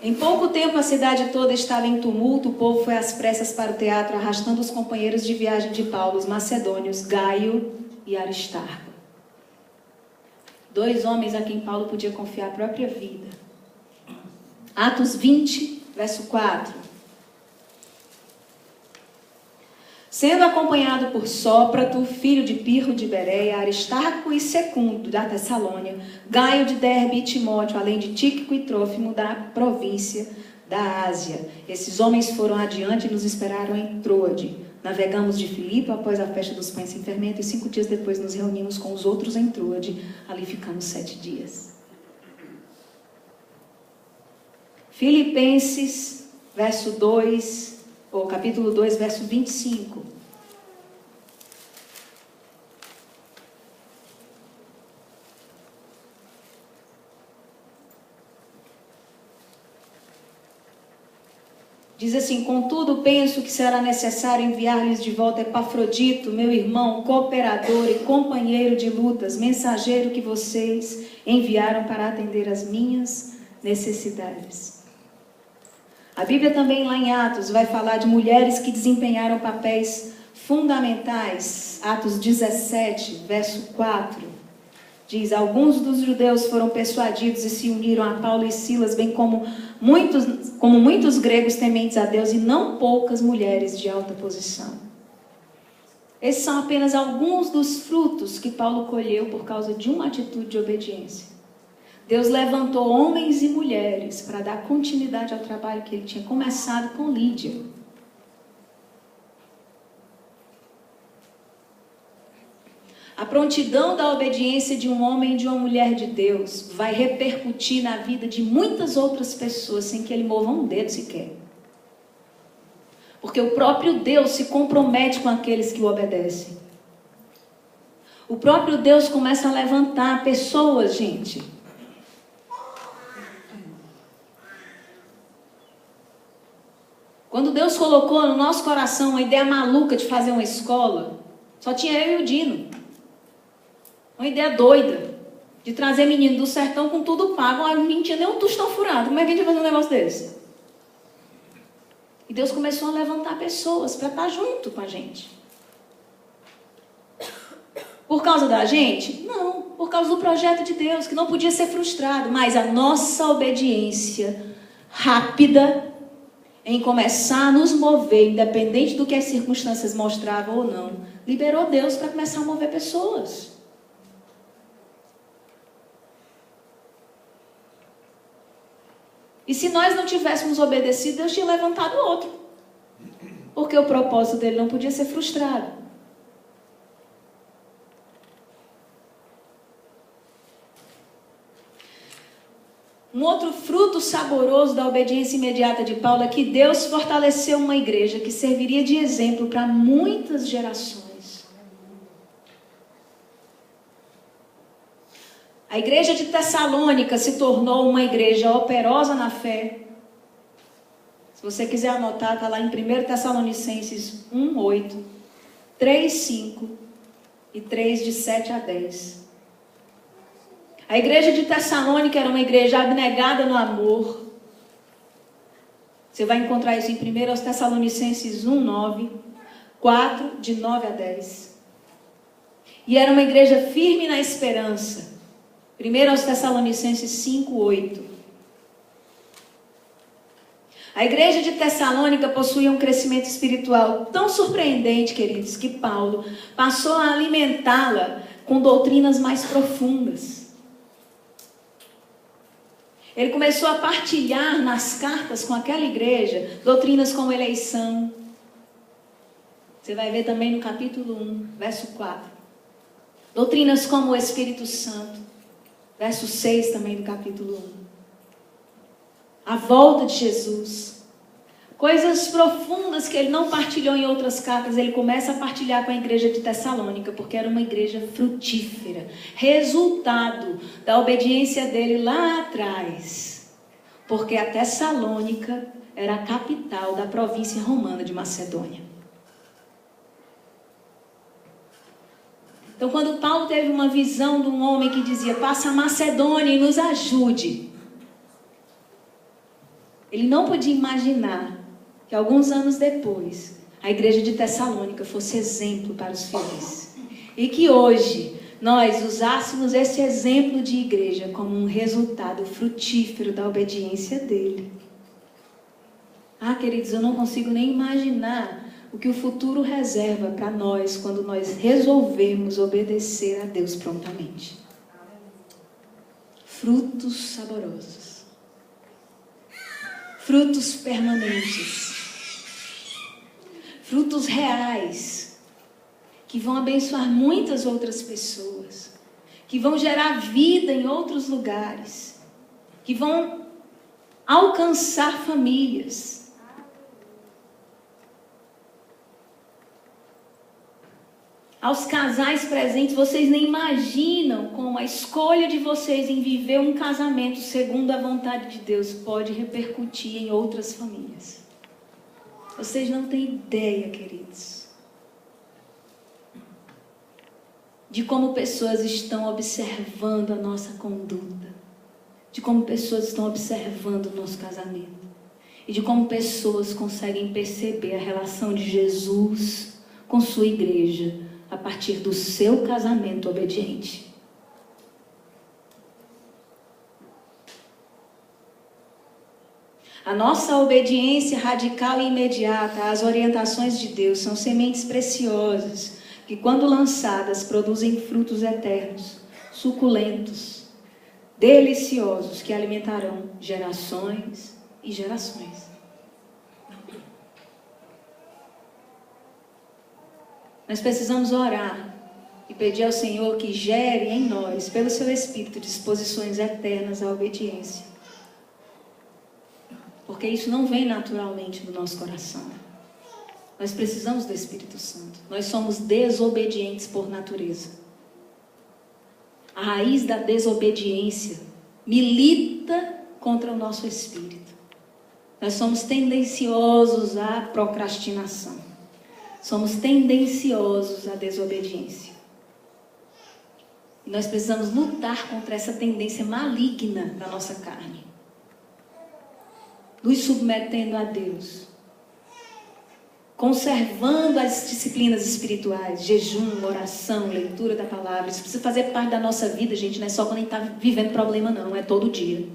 Speaker 1: Em pouco tempo a cidade toda estava em tumulto, o povo foi às pressas para o teatro, arrastando os companheiros de viagem de Paulo, os macedônios, Gaio e Aristarco. Dois homens a quem Paulo podia confiar a própria vida. Atos 20, verso 4. Sendo acompanhado por Sóprato, filho de Pirro de Bereia, Aristarco e Secundo da Tessalônia, Gaio de Derbe e Timóteo, além de Tíquico e Trófimo da província da Ásia. Esses homens foram adiante e nos esperaram em Troade. Navegamos de Filipe após a festa dos pães sem fermento e 5 dias depois nos reunimos com os outros em Troade. Ali ficamos 7 dias. Filipenses, verso 2, ou capítulo 2, verso 25. Diz assim: contudo, penso que será necessário enviar-lhes de volta Epafrodito, meu irmão, cooperador e companheiro de lutas, mensageiro que vocês enviaram para atender às minhas necessidades. A Bíblia também, lá em Atos, vai falar de mulheres que desempenharam papéis fundamentais. Atos 17, verso 4. Diz: alguns dos judeus foram persuadidos e se uniram a Paulo e Silas, bem como muitos gregos tementes a Deus e não poucas mulheres de alta posição. Esses são apenas alguns dos frutos que Paulo colheu por causa de uma atitude de obediência. Deus levantou homens e mulheres para dar continuidade ao trabalho que ele tinha começado com Lídia. A prontidão da obediência de um homem e de uma mulher de Deus vai repercutir na vida de muitas outras pessoas sem que ele mova um dedo sequer. Porque o próprio Deus se compromete com aqueles que o obedecem. O próprio Deus começa a levantar pessoas, gente. Quando Deus colocou no nosso coração uma ideia maluca de fazer uma escola, só tinha eu e o Dino. Uma ideia doida de trazer menino do sertão com tudo pago. Não tinha nem um tostão furado. Como é que a gente vai fazer um negócio desse? E Deus começou a levantar pessoas para estar junto com a gente. Por causa da gente? Não. Por causa do projeto de Deus, que não podia ser frustrado. Mas a nossa obediência rápida em começar a nos mover, independente do que as circunstâncias mostravam ou não, liberou Deus para começar a mover pessoas. E se nós não tivéssemos obedecido, Deus tinha levantado outro. Porque o propósito dele não podia ser frustrado. Um outro fruto saboroso da obediência imediata de Paulo é que Deus fortaleceu uma igreja que serviria de exemplo para muitas gerações. A igreja de Tessalônica se tornou uma igreja operosa na fé, você quiser anotar, está lá em 1 Tessalonicenses 1:8, 3:5 e 3, de 7 a 10. A igreja de Tessalônica era uma igreja abnegada no amor. Você vai encontrar isso em 1 Tessalonicenses 1:9, 4, de 9 a 10. E era uma igreja firme na esperança. 1 Tessalonicenses 5:8. A igreja de Tessalônica possuía um crescimento espiritual tão surpreendente, queridos, que Paulo passou a alimentá-la com doutrinas mais profundas. Ele começou a partilhar nas cartas com aquela igreja doutrinas como eleição. Você vai ver também no capítulo 1, verso 4. Doutrinas como o Espírito Santo. Verso 6 também do capítulo 1. A volta de Jesus. Coisas profundas que ele não partilhou em outras cartas, ele começa a partilhar com a igreja de Tessalônica, porque era uma igreja frutífera. Resultado da obediência dele lá atrás. Porque a Tessalônica era a capital da província romana de Macedônia. Então, quando Paulo teve uma visão de um homem que dizia, passa a Macedônia e nos ajude, ele não podia imaginar que alguns anos depois, a igreja de Tessalônica fosse exemplo para os fiéis. E que hoje, nós usássemos esse exemplo de igreja como um resultado frutífero da obediência dele. Ah, queridos, eu não consigo nem imaginar o que o futuro reserva para nós quando nós resolvermos obedecer a Deus prontamente. Frutos saborosos. Frutos permanentes. Frutos reais. Que vão abençoar muitas outras pessoas. Que vão gerar vida em outros lugares. Que vão alcançar famílias. Aos casais presentes, vocês nem imaginam como a escolha de vocês em viver um casamento segundo a vontade de Deus pode repercutir em outras famílias. Vocês não têm ideia, queridos, de como pessoas estão observando a nossa conduta, de como pessoas estão observando o nosso casamento e de como pessoas conseguem perceber a relação de Jesus com sua igreja a partir do seu casamento obediente. A nossa obediência radical e imediata às orientações de Deus são sementes preciosas que, quando lançadas, produzem frutos eternos, suculentos, deliciosos, que alimentarão gerações e gerações. Nós precisamos orar e pedir ao Senhor que gere em nós, pelo seu Espírito, disposições eternas à obediência. Porque isso não vem naturalmente do nosso coração. Nós precisamos do Espírito Santo. Nós somos desobedientes por natureza. A raiz da desobediência milita contra o nosso espírito. Nós somos tendenciosos à procrastinação. Somos tendenciosos à desobediência. E nós precisamos lutar contra essa tendência maligna da nossa carne. Nos submetendo a Deus. Conservando as disciplinas espirituais, jejum, oração, leitura da palavra. Isso precisa fazer parte da nossa vida, gente. Não é só quando a gente está vivendo problema, não. É todo dia.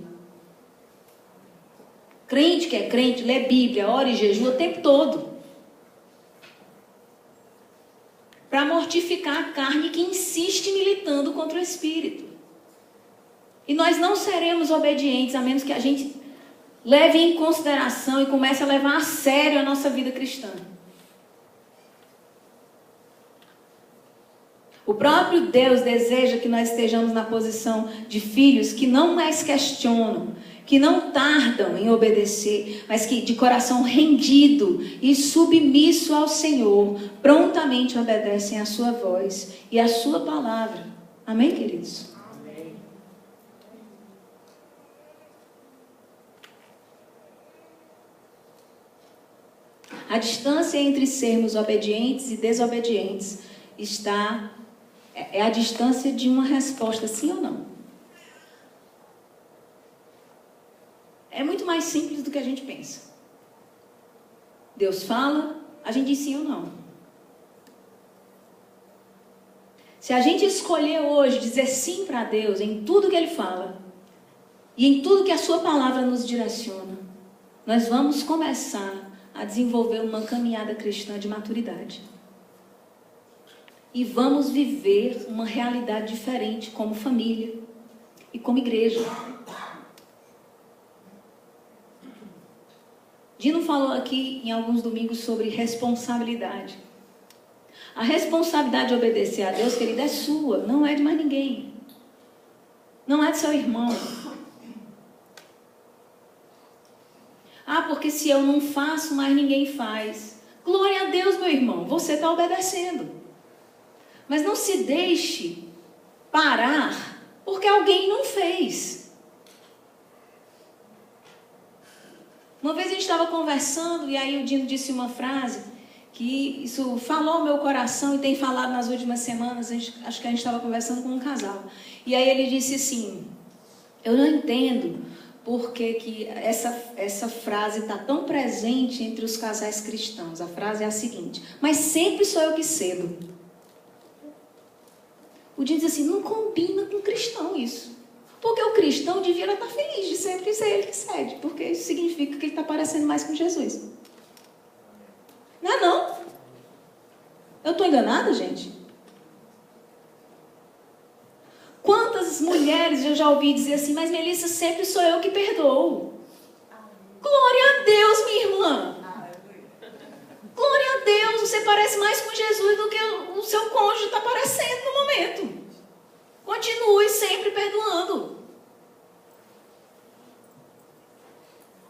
Speaker 1: Crente que é crente, lê Bíblia, ora e jejum o tempo todo. Para mortificar a carne que insiste militando contra o Espírito. E nós não seremos obedientes, a menos que a gente leve em consideração e comece a levar a sério a nossa vida cristã. O próprio Deus deseja que nós estejamos na posição de filhos que não mais questionam, que não tardam em obedecer, mas que de coração rendido e submisso ao Senhor, prontamente obedecem à sua voz e à sua palavra. Amém, queridos? Amém. A distância entre sermos obedientes e desobedientes é a distância de uma resposta sim ou não. É muito mais simples do que a gente pensa. Deus fala, a gente diz sim ou não. Se a gente escolher hoje dizer sim para Deus em tudo que Ele fala e em tudo que a sua palavra nos direciona, nós vamos começar a desenvolver uma caminhada cristã de maturidade. E vamos viver uma realidade diferente como família e como igreja. Dino falou aqui em alguns domingos sobre responsabilidade. A responsabilidade de obedecer a Deus, querida, é sua, não é de mais ninguém. Não é de seu irmão. Ah, porque se eu não faço, mais ninguém faz. Glória a Deus, meu irmão, você está obedecendo. Mas não se deixe parar porque alguém não fez. Uma vez a gente estava conversando e aí o Dino disse uma frase que isso falou ao meu coração e tem falado nas últimas semanas. Acho que a gente estava conversando com um casal. E aí ele disse assim: eu não entendo por que essa frase está tão presente entre os casais cristãos. A frase é a seguinte: mas sempre sou eu que cedo. O Dino diz assim: não combina com o cristão isso. Porque o cristão devia estar feliz de sempre ser ele que cede. Porque isso significa que ele está parecendo mais com Jesus. Não é não? Eu estou enganada, gente? Quantas mulheres eu já ouvi dizer assim: mas Melissa, sempre sou eu que perdoo. Glória a Deus, minha irmã. Glória a Deus, você parece mais com Jesus do que o seu cônjuge está parecendo no momento. Continue sempre perdoando.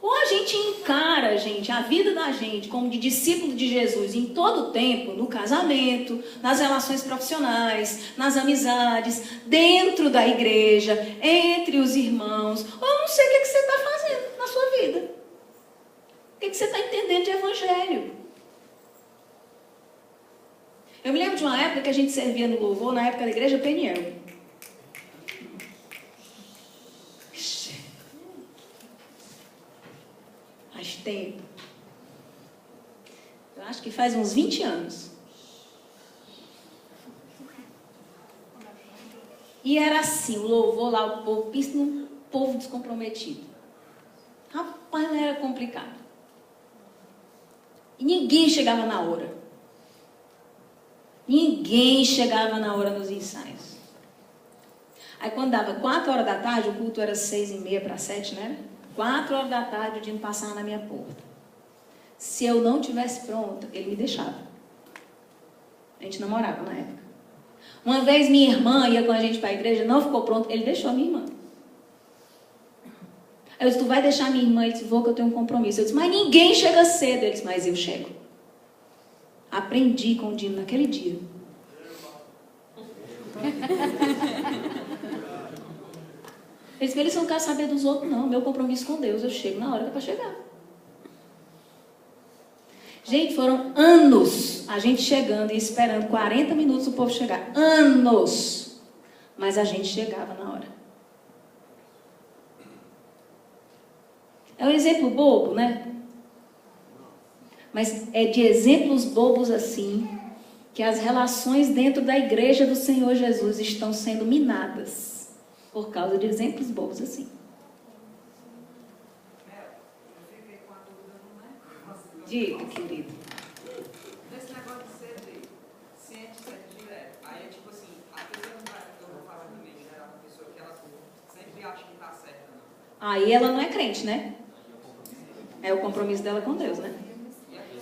Speaker 1: Ou a gente encara, gente, a vida da gente como de discípulo de Jesus em todo o tempo, no casamento, nas relações profissionais, nas amizades, dentro da igreja, entre os irmãos. Ou eu não sei o que você está fazendo na sua vida. O que você está entendendo de evangelho? Eu me lembro de uma época que a gente servia no louvor, na época da igreja Peniel. Faz tempo. Eu acho que faz uns 20 anos. E era assim, o louvor lá, o povo, pensa num povo descomprometido. Rapaz, não era complicado. E ninguém chegava na hora. Ninguém chegava na hora nos ensaios. Aí quando dava 4 horas da tarde, o culto era 6h30 para 7, né? 4 horas da tarde, o Dino passava na minha porta. Se eu não tivesse pronta, ele me deixava. A gente namorava na época. Uma vez minha irmã ia com a gente para a igreja, não ficou pronta, ele deixou a minha irmã. Eu disse: tu vai deixar minha irmã? Ele disse: vou, que eu tenho um compromisso. Eu disse: mas ninguém chega cedo. Ele disse: mas eu chego. Aprendi com o Dino naquele dia. Ele disse: eles não querem saber dos outros, não. Meu compromisso com Deus, eu chego na hora que é para chegar. Gente, foram anos a gente chegando e esperando 40 minutos o povo chegar. Anos! Mas a gente chegava na hora. É um exemplo bobo, né? Mas é de exemplos bobos assim que as relações dentro da igreja do Senhor Jesus estão sendo minadas por causa de exemplos bobos assim. Diga, querido.
Speaker 3: Nesse negócio de ceder, sente direto. Aí é tipo assim, a pessoa não vai, eu vou falar também, né? A pessoa que ela sempre acha que está certa, não.
Speaker 1: Aí ela não é crente, né? É o compromisso dela com Deus, né?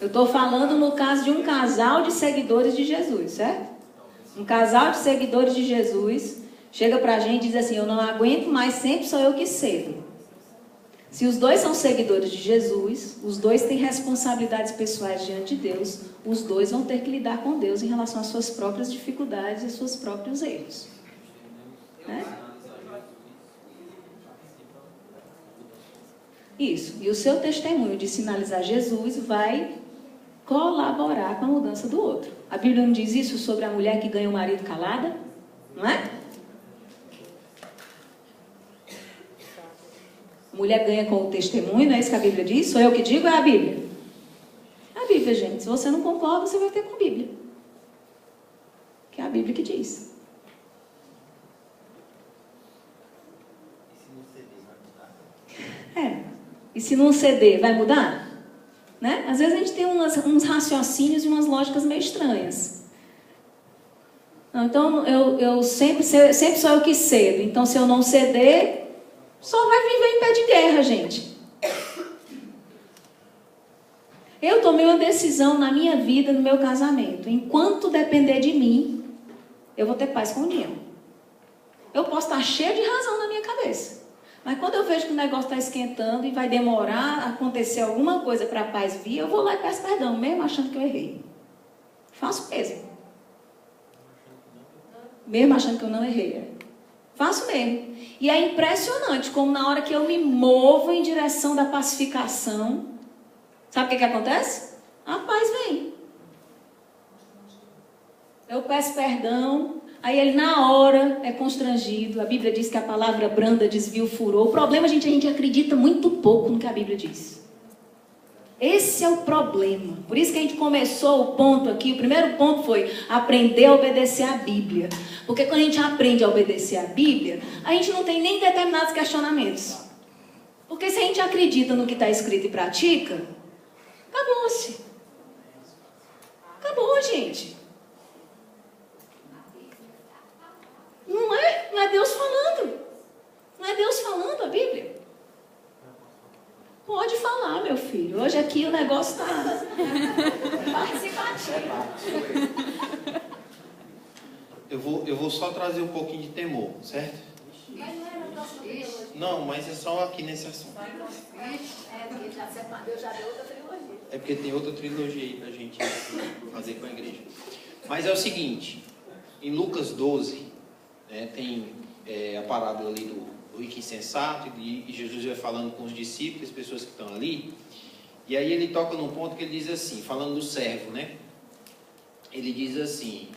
Speaker 1: Eu estou falando no caso de um casal de seguidores de Jesus, certo? Um casal de seguidores de Jesus chega pra gente e diz assim: eu não aguento mais, sempre sou eu que cedo. Se os dois são seguidores de Jesus, os dois têm responsabilidades pessoais diante de Deus, os dois vão ter que lidar com Deus em relação às suas próprias dificuldades e seus próprios erros. Né? Isso. E o seu testemunho de sinalizar Jesus vai colaborar com a mudança do outro. A Bíblia não diz isso sobre a mulher que ganha o marido calada? Não é? A mulher ganha com o testemunho, não é isso que a Bíblia diz? Sou eu que digo ou é a Bíblia? É a Bíblia, gente. Se você não concorda, você vai ter com a Bíblia. Que é a Bíblia que diz. E se não ceder, vai mudar? Né? Às vezes a gente tem uns raciocínios e umas lógicas meio estranhas. Então, eu sempre sou eu que cedo. Então, se eu não ceder, só vai viver em pé de guerra, gente. Eu tomei uma decisão na minha vida, no meu casamento. Enquanto depender de mim, eu vou ter paz com o Dinho. Eu posso estar cheio de razão na minha cabeça. Mas quando eu vejo que o negócio está esquentando e vai demorar a acontecer alguma coisa para a paz vir, eu vou lá e peço perdão, mesmo achando que eu errei. Faço mesmo. Mesmo achando que eu não errei. Faço mesmo. E é impressionante como na hora que eu me movo em direção da pacificação, sabe o que acontece? A paz vem. Eu peço perdão, aí ele na hora é constrangido. A Bíblia diz que a palavra branda desvia o furor. O problema, gente, a gente acredita muito pouco no que a Bíblia diz. Esse é o problema. Por isso que a gente começou o ponto aqui. O primeiro ponto foi aprender a obedecer a Bíblia. Porque quando a gente aprende a obedecer a Bíblia, a gente não tem nem determinados questionamentos. Porque se a gente acredita no que está escrito e pratica, acabou-se. Acabou, gente. Não é? Não é Deus falando. Não é Deus falando a Bíblia. Pode falar, meu filho. Hoje aqui o negócio está participativo.
Speaker 2: Eu vou só trazer um pouquinho de temor, certo?
Speaker 1: Mas não era próximo teologia.
Speaker 2: Não, mas é só aqui nesse assunto.
Speaker 1: Porque Deus já deu outra trilogia.
Speaker 2: É porque tem outra trilogia aí pra gente fazer com a igreja. Mas é o seguinte, em Lucas 12, né, tem a parábola ali do rico insensato, e Jesus vai falando com os discípulos, as pessoas que estão ali, e aí ele toca num ponto que ele diz assim, falando do servo, né? Ele diz assim,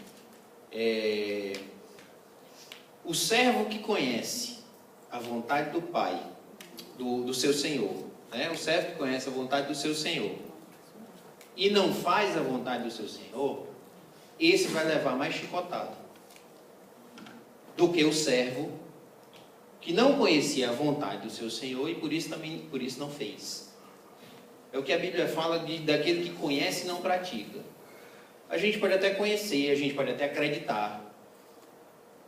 Speaker 2: o servo que conhece a vontade do Pai, do seu Senhor, né? O servo que conhece a vontade do seu Senhor, e não faz a vontade do seu Senhor, esse vai levar mais chicotada do que o servo que não conhecia a vontade do seu Senhor e por isso não fez. É o que a Bíblia fala daquele que conhece e não pratica. A gente pode até conhecer, a gente pode até acreditar,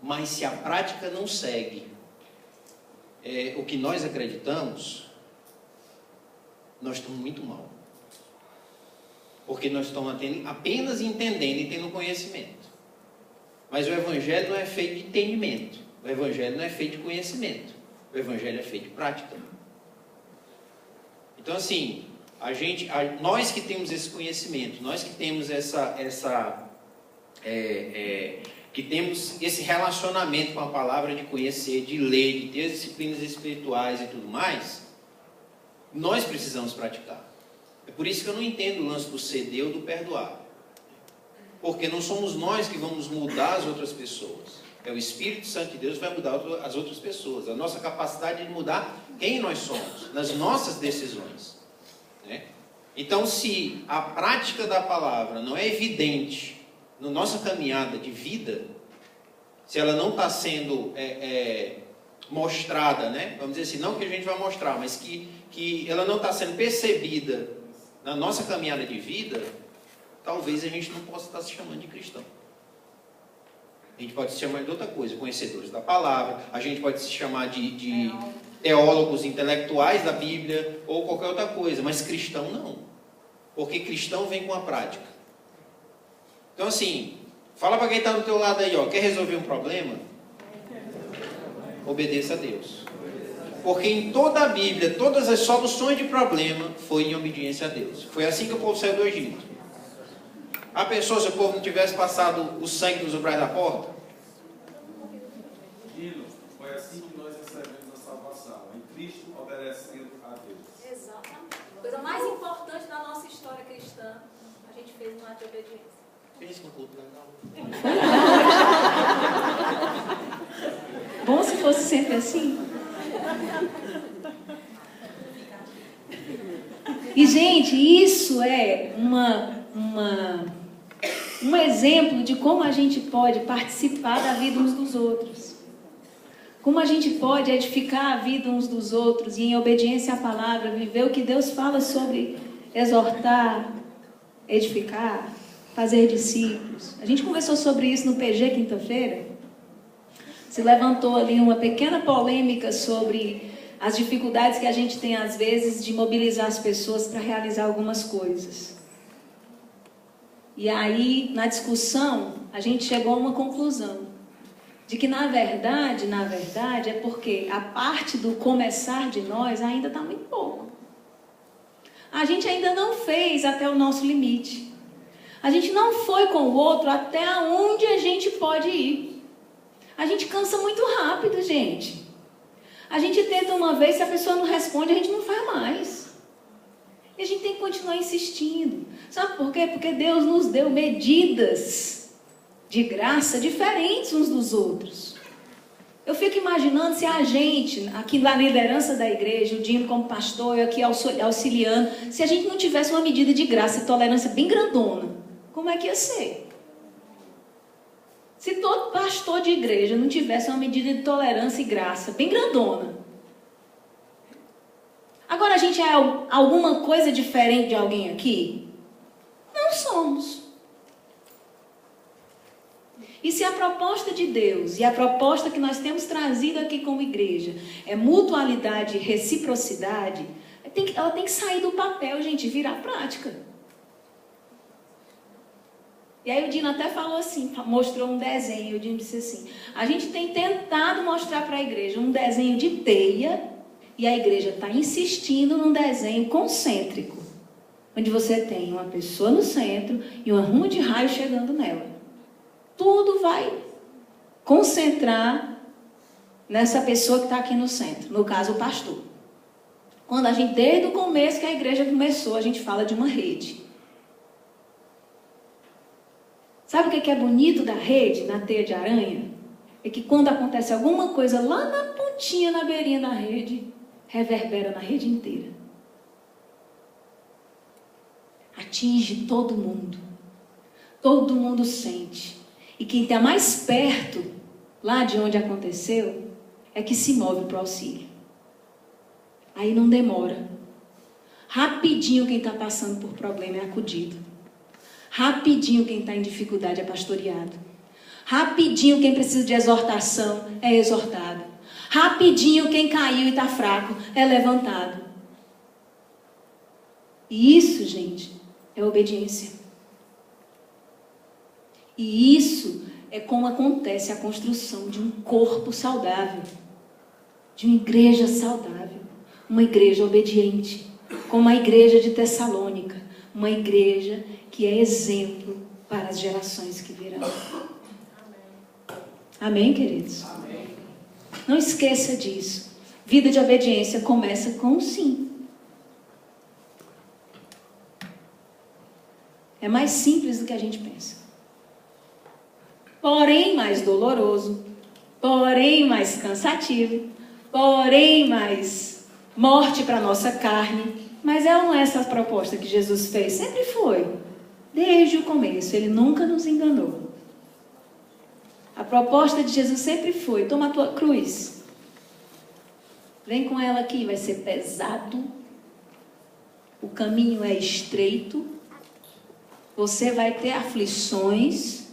Speaker 2: mas se a prática não segue o que nós acreditamos, nós estamos muito mal. Porque nós estamos apenas entendendo e tendo conhecimento. Mas o Evangelho não é feito de entendimento. O Evangelho não é feito de conhecimento. O Evangelho é feito de prática. Então, assim, nós que temos esse conhecimento, nós que temos que temos esse relacionamento com a palavra de conhecer, de ler, de ter disciplinas espirituais e tudo mais, nós precisamos praticar. É por isso que eu não entendo o lance do ceder ou do perdoar. Porque não somos nós que vamos mudar as outras pessoas. É o Espírito Santo de Deus que vai mudar as outras pessoas. A nossa capacidade de mudar quem nós somos, nas nossas decisões. Né? Então, se a prática da palavra não é evidente na nossa caminhada de vida, se ela não está sendo mostrada, né? Vamos dizer assim, não que a gente vai mostrar, mas que ela não está sendo percebida na nossa caminhada de vida, talvez a gente não possa estar se chamando de cristão. A gente pode se chamar de outra coisa, conhecedores da palavra, a gente pode se chamar de teólogos intelectuais da Bíblia, ou qualquer outra coisa, mas cristão não. Porque cristão vem com a prática. Então assim, fala para quem está do teu lado aí, ó, quer resolver um problema? Obedeça a Deus. Porque em toda a Bíblia, todas as soluções de problema foi em obediência a Deus. Foi assim que o povo saiu do Egito. A pessoa, se o povo não tivesse passado o sangue nos umbrais da porta?
Speaker 4: Foi assim que nós recebemos a salvação, em Cristo, obedecendo a Deus.
Speaker 1: Exatamente. A coisa mais importante da nossa história cristã, a
Speaker 5: um ato de obediência.
Speaker 2: Fez um culto legal.
Speaker 1: Bom se fosse sempre assim. E, gente, isso é um exemplo de como a gente pode participar da vida uns dos outros. Como a gente pode edificar a vida uns dos outros e, em obediência à palavra, viver o que Deus fala sobre exortar, edificar, fazer discípulos. A gente conversou sobre isso no PG quinta-feira. Se levantou ali uma pequena polêmica sobre as dificuldades que a gente tem, às vezes, de mobilizar as pessoas para realizar algumas coisas. E aí, na discussão, a gente chegou a uma conclusão. De que, na verdade, é porque a parte do começar de nós ainda está muito pouco. A gente ainda não fez até o nosso limite. A gente não foi com o outro até onde a gente pode ir. A gente cansa muito rápido, gente. A gente tenta uma vez, se a pessoa não responde, a gente não faz mais. E a gente tem que continuar insistindo. Sabe por quê? Porque Deus nos deu medidas de graça diferentes uns dos outros. Eu fico imaginando se a gente, aqui na liderança da igreja, o Dino como pastor, eu aqui auxiliando, se a gente não tivesse uma medida de graça e tolerância bem grandona, como é que ia ser? Se todo pastor de igreja não tivesse uma medida de tolerância e graça bem grandona. Agora a gente é alguma coisa diferente de alguém aqui? Não somos. E se a proposta de Deus e a proposta que nós temos trazido aqui como igreja é mutualidade e reciprocidade, ela tem que sair do papel, gente, e virar prática. E aí o Dino até falou assim, mostrou um desenho, o Dino disse assim, a gente tem tentado mostrar para a igreja um desenho de teia e a igreja está insistindo num desenho concêntrico, onde você tem uma pessoa no centro e uma ruma de raio chegando nela. Tudo vai concentrar nessa pessoa que está aqui no centro, no caso o pastor. Quando a gente, desde o começo que a igreja começou, a gente fala de uma rede. Sabe o que é bonito da rede, na teia de aranha? É que quando acontece alguma coisa lá na pontinha, na beirinha da rede, reverbera na rede inteira. Atinge todo mundo. Todo mundo sente. E quem está mais perto, lá de onde aconteceu, é que se move para o auxílio. Aí não demora. Rapidinho quem está passando por problema é acudido. Rapidinho quem está em dificuldade é pastoreado. Rapidinho quem precisa de exortação é exortado. Rapidinho quem caiu e está fraco é levantado. E isso, gente, é obediência. E isso é como acontece a construção de um corpo saudável, de uma igreja saudável, uma igreja obediente, como a igreja de Tessalônica, uma igreja que é exemplo para as gerações que virão. Amém, queridos?
Speaker 4: Amém.
Speaker 1: Não esqueça disso. Vida de obediência começa com um sim. É mais simples do que a gente pensa. Porém mais doloroso, porém mais cansativo, porém mais morte para a nossa carne. Mas não é essa a proposta que Jesus fez? Sempre foi. Desde o começo, ele nunca nos enganou. A proposta de Jesus sempre foi, toma a tua cruz. Vem com ela aqui, vai ser pesado. O caminho é estreito. Você vai ter aflições.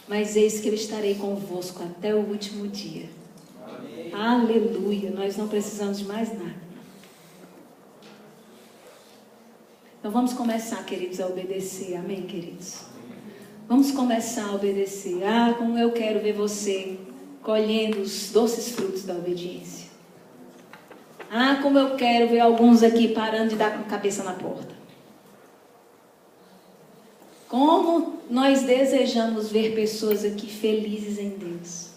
Speaker 1: Mas eis que eu estarei convosco até o último dia. Amém. Aleluia. Nós não precisamos de mais nada. Então vamos começar, queridos, a obedecer. Amém, queridos? Vamos começar a obedecer. Ah, como eu quero ver você colhendo os doces frutos da obediência. Ah, como eu quero ver alguns aqui parando de dar com a cabeça na porta. Como nós desejamos ver pessoas aqui felizes em Deus.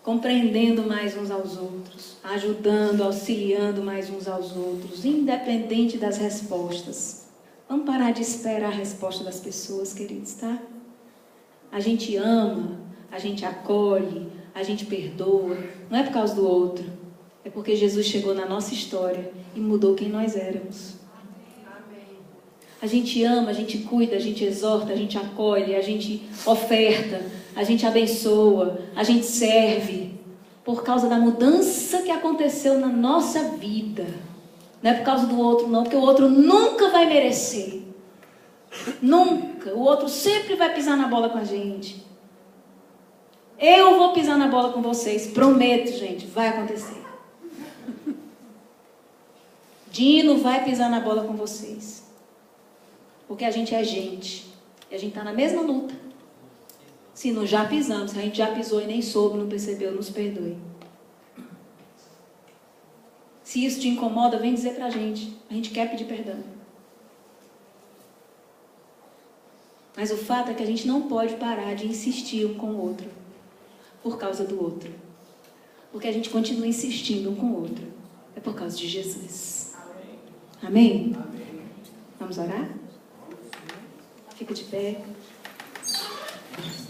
Speaker 1: compreendendo mais uns aos outros, ajudando, auxiliando mais uns aos outros, independente das respostas. Vamos parar de esperar a resposta das pessoas, queridos, tá? A gente ama, a gente acolhe, a gente perdoa, não é por causa do outro, é porque Jesus chegou na nossa história e mudou quem nós éramos. A gente ama, a gente cuida, a gente exorta, a gente acolhe, a gente oferta, a gente abençoa, a gente serve por causa da mudança que aconteceu na nossa vida. Não é por causa do outro, não, porque o outro nunca vai merecer. Nunca. O outro sempre vai pisar na bola com a gente. Eu vou pisar na bola com vocês, prometo, gente, vai acontecer. Dino vai pisar na bola com vocês. Porque a gente é gente. E a gente está na mesma luta. Se não já pisamos, se a gente já pisou e nem soube, não percebeu, nos perdoe. Se isso te incomoda, vem dizer pra gente. A gente quer pedir perdão. Mas o fato é que a gente não pode parar de insistir um com o outro. Por causa do outro. Porque a gente continua insistindo um com o outro. É por causa de Jesus. Amém? Amém. Vamos orar? Fica de pé.